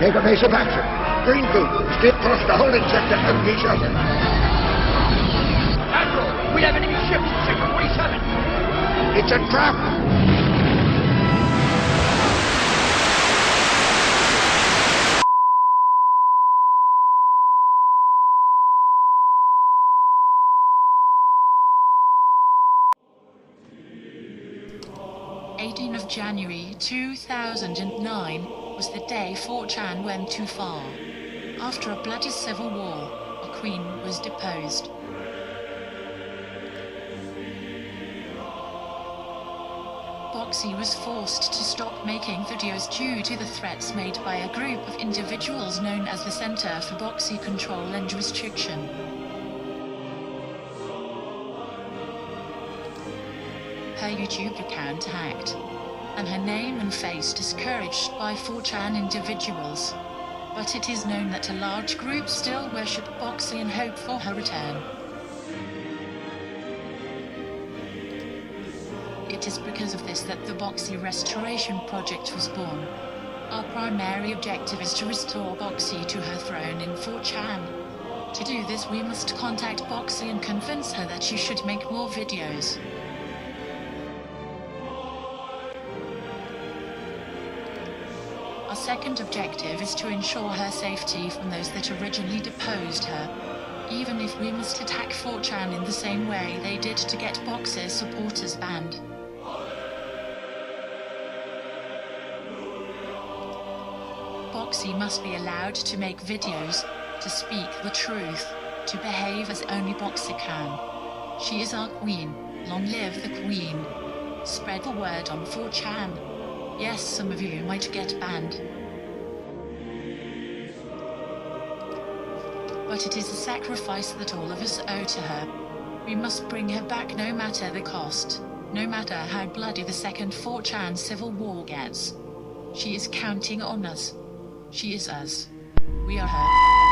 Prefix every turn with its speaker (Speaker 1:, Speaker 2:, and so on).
Speaker 1: Take evasive action. Green boot. Stay across the holding sector of the shelter.
Speaker 2: Admiral, we have enemy ships in Sector 47.
Speaker 1: It's a trap.
Speaker 3: 18th of January 2009 was the day 4chan went too far. After a bloody civil war, a queen was deposed. Boxy was forced to stop making videos due to the threats made by a group of individuals known as the Center for Boxy Control and Restriction. Her YouTube account hacked, and her name and face discouraged by 4chan individuals. But it is known that a large group still worship Boxy and hope for her return. It is because of this that the Boxy Restoration Project was born. Our primary objective is to restore Boxy to her throne in 4chan. To do this, we must contact Boxy and convince her that she should make more videos. Our second objective is to ensure her safety from those that originally deposed her, even if we must attack 4chan in the same way they did to get Boxy's supporters banned. Boxy must be allowed to make videos, to speak the truth, to behave as only Boxy can. She is our queen. Long live the queen. Spread the word on 4chan. Yes, some of you might get banned. But it is a sacrifice that all of us owe to her. We must bring her back no matter the cost, no matter how bloody the second 4chan civil war gets. She is counting on us. She is us. We are her.